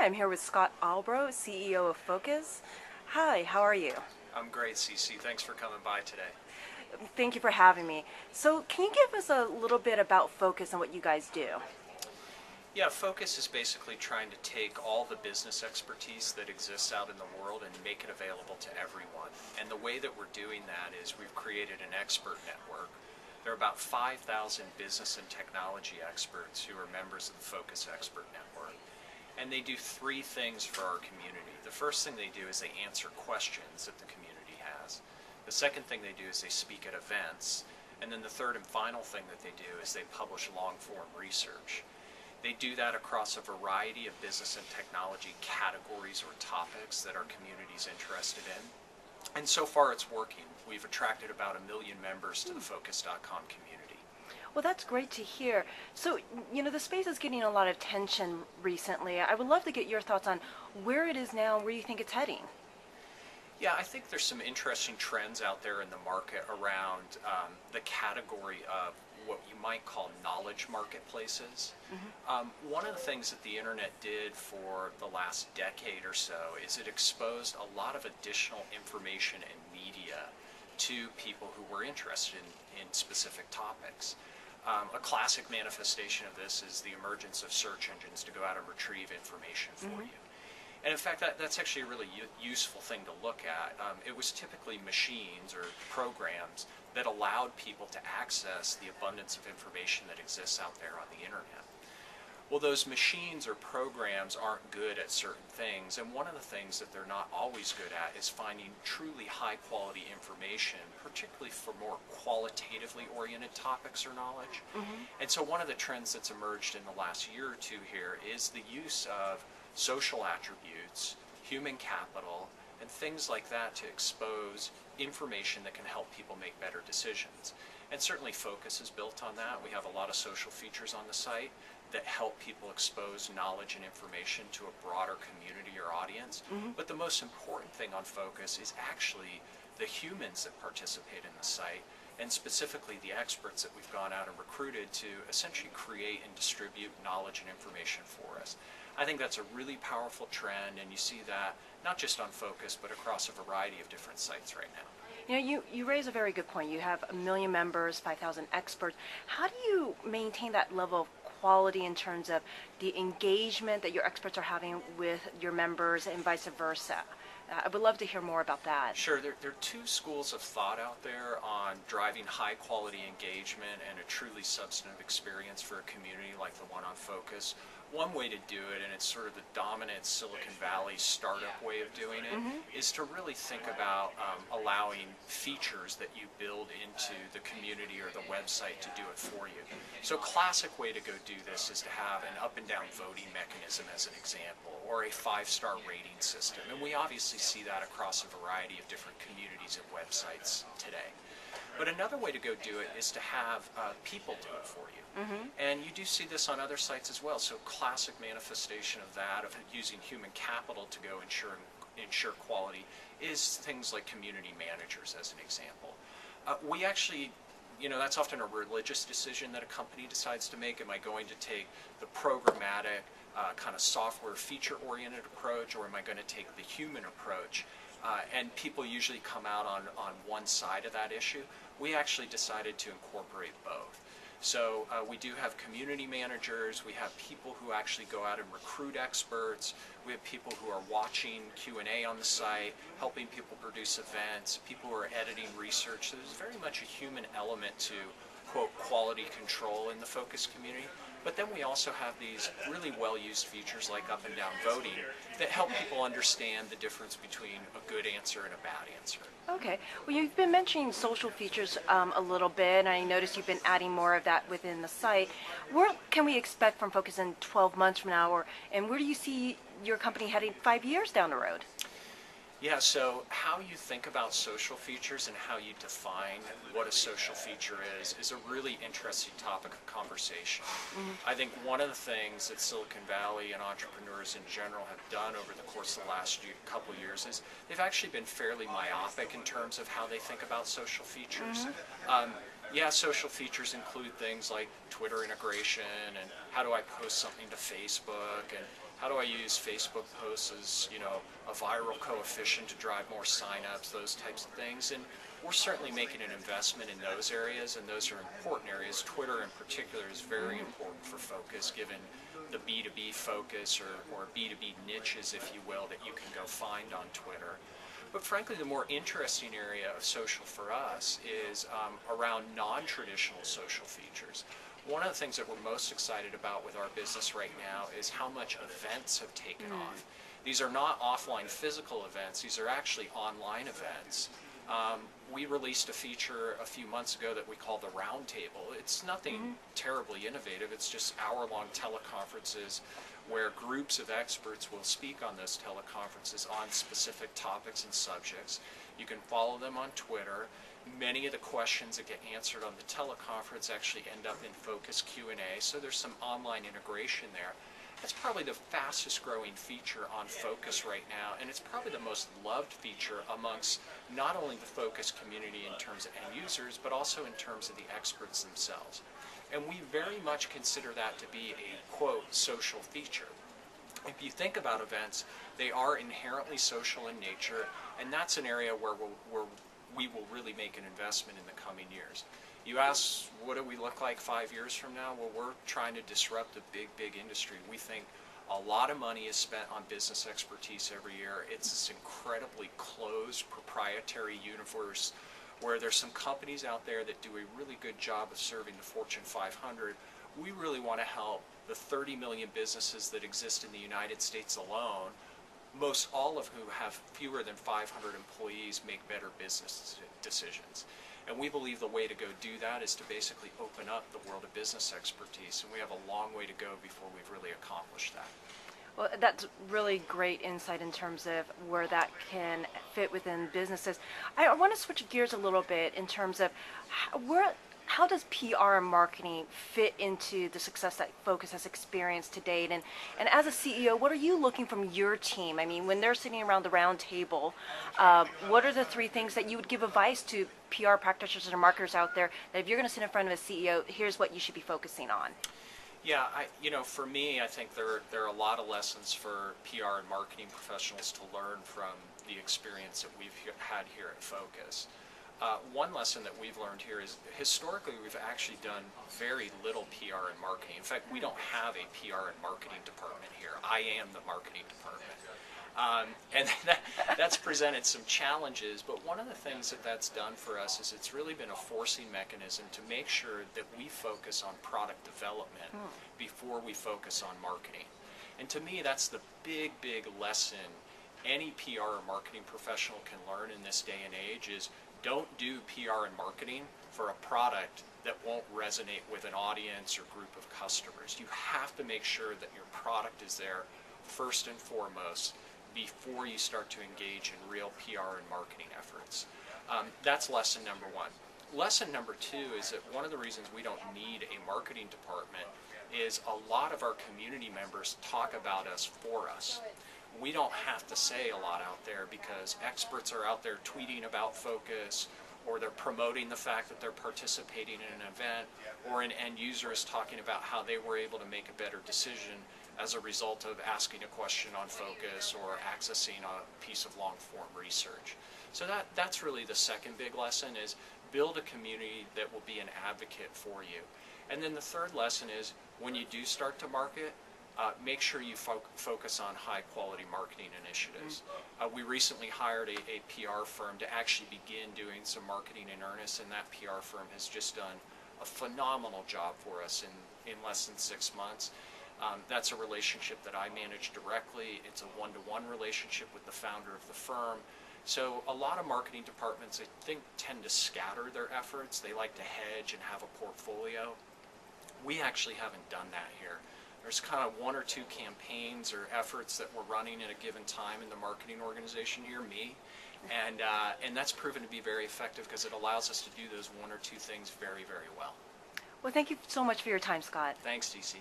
I'm here with Scott Albro, CEO of Focus. Hi, how are you? I'm great, Cece. Thanks for coming by today. Thank you for having me. So can you give us a little bit about Focus and what you guys do? Yeah, Focus is basically trying to take all the business expertise that exists out in the world and make it available to everyone. And the way that we're doing that is we've created an expert network. There are about 5,000 business and technology experts who are members of the Focus Expert Network. And they do three things for our community. The first thing they do is they answer questions that the community has. The second thing they do is they speak at events. And then the third and final thing that they do is they publish long-form research. They do that across a variety of business and technology categories or topics that our community is interested in. And so far it's working. We've attracted about 1 million members to the Focus.com community. Well, that's great to hear. So, the space is getting a lot of attention recently. I would love to get your thoughts on where it is now and where you think it's heading. Yeah, I think there's some interesting trends out there in the market around the category of what you might call knowledge marketplaces. One of the things that the internet did for the last decade or so is it exposed a lot of additional information and media to people who were interested in specific topics. A classic manifestation of this is the emergence of search engines to go out and retrieve information for you. And in fact, that's actually a really useful thing to look at. It was typically machines or programs that allowed people to access the abundance of information that exists out there on the internet. Well, those machines or programs aren't good at certain things, and one of the things that they're not always good at is finding truly high-quality information, particularly for more qualitatively oriented topics or knowledge. And so one of the trends that's emerged in the last year or two here is the use of social attributes, human capital, and things like that to expose information that can help people make better decisions. And certainly Focus is built on that. We have a lot of social features on the site that help people expose knowledge and information to a broader community or audience. But the most important thing on Focus is actually the humans that participate in the site, and specifically the experts that we've gone out and recruited to essentially create and distribute knowledge and information for us. I think that's a really powerful trend, and you see that not just on Focus, but across a variety of different sites right now. You raise a very good point. You have 1 million members, 5,000 experts. How do you maintain that level of quality in terms of the engagement that your experts are having with your members and vice versa? I would love to hear more about that. Sure. There are two schools of thought out there on driving high-quality engagement and a truly substantive experience for a community like the one on Focus. One way to do it, and it's sort of the dominant Silicon Valley startup way of doing it, is to really think about allowing features that you build into the community or the website to do it for you. So a classic way to go do this is to have an up and down voting mechanism as an example, or a 5-star rating system. And we obviously see that across a variety of different communities and websites today. But another way to go do it is to have people do it for you. And you do see this on other sites as well. So classic manifestation of that, of using human capital to go ensure quality, is things like community managers as an example. We actually, that's often a religious decision that a company decides to make. Am I going to take the programmatic, kind of software feature-oriented approach, or am I going to take the human approach? And people usually come out on one side of that issue. We actually decided to incorporate both. So we do have community managers, we have people who actually go out and recruit experts, we have people who are watching Q&A on the site, helping people produce events, people who are editing research. So there's very much a human element to, quote, quality control in the Focus community. But then we also have these really well-used features like up and down voting that help people understand the difference between a good answer and a bad answer. Okay. Well, you've been mentioning social features a little bit, and I noticed you've been adding more of that within the site. What can we expect from Focus in 12 months from now, and where do you see your company heading 5 years down the road? Yeah, so how you think about social features and how you define what a social feature is a really interesting topic of conversation. I think one of the things that Silicon Valley and entrepreneurs in general have done over the course of the last couple of years is they've actually been fairly myopic in terms of how they think about social features. Yeah, social features include things like Twitter integration and how do I post something to Facebook, and How do I use Facebook posts as, a viral coefficient to drive more signups, those types of things. And we're certainly making an investment in those areas, and those are important areas. Twitter in particular is very important for focus, given the B2B focus or B2B niches, if you will, that you can go find on Twitter. But frankly, the more interesting area of social for us is around non-traditional social features. One of the things that we're most excited about with our business right now is how much events have taken off. These are not offline physical events, these are actually online events. We released a feature a few months ago that we call the Roundtable. It's nothing terribly innovative, it's just hour-long teleconferences where groups of experts will speak on those teleconferences on specific topics and subjects. You can follow them on Twitter. Many of the questions that get answered on the teleconference actually end up in Focus Q&A, so there's some online integration there. That's probably the fastest growing feature on Focus right now, and it's probably the most loved feature amongst not only the Focus community in terms of end users, but also in terms of the experts themselves. And we very much consider that to be a, quote, social feature. If you think about events, they are inherently social in nature, and that's an area where we will really make an investment in the coming years. You ask, what do we look like 5 years from now? Well, we're trying to disrupt a big industry. We think a lot of money is spent on business expertise every year. It's this incredibly closed, proprietary universe where there's some companies out there that do a really good job of serving the Fortune 500. We really want to help the 30 million businesses that exist in the United States alone, most all of who have fewer than 500 employees, make better business decisions. And we believe the way to go do that is to basically open up the world of business expertise, and we have a long way to go before we've really accomplished that. Well, that's really great insight in terms of where that can fit within businesses. I want to switch gears a little bit in terms of how does PR and marketing fit into the success that Focus has experienced to date? And as a CEO, what are you looking from your team? I mean, when they're sitting around the round table, what are the 3 things that you would give advice to PR practitioners or marketers out there that if you're going to sit in front of a CEO, here's what you should be focusing on? Yeah, for me, I think there are a lot of lessons for PR and marketing professionals to learn from the experience that we've had here at Focus. One lesson that we've learned here is historically we've actually done very little PR and marketing. In fact, we don't have a PR and marketing department here. I am the marketing department. And that's presented some challenges, but one of the things that's done for us is it's really been a forcing mechanism to make sure that we focus on product development before we focus on marketing. And to me, that's the big lesson any PR or marketing professional can learn in this day and age is don't do PR and marketing for a product that won't resonate with an audience or group of customers. You have to make sure that your product is there first and foremost before you start to engage in real PR and marketing efforts. That's lesson number 1. Lesson number 2 is that one of the reasons we don't need a marketing department is a lot of our community members talk about us for us. We don't have to say a lot out there because experts are out there tweeting about Focus, or they're promoting the fact that they're participating in an event, or an end user is talking about how they were able to make a better decision as a result of asking a question on Focus or accessing a piece of long-form research. So that's really the second big lesson is build a community that will be an advocate for you. And then the third lesson is when you do start to market, make sure you focus on high-quality marketing initiatives. We recently hired a PR firm to actually begin doing some marketing in earnest, and that PR firm has just done a phenomenal job for us in less than 6 months. That's a relationship that I manage directly. It's a one-to-one relationship with the founder of the firm. So a lot of marketing departments, I think, tend to scatter their efforts. They like to hedge and have a portfolio. We actually haven't done that here. There's kind of 1 or 2 campaigns or efforts that we're running at a given time in the marketing organization here, and that's proven to be very effective because it allows us to do those 1 or 2 things very well. Well, thank you so much for your time, Scott. Thanks, DC.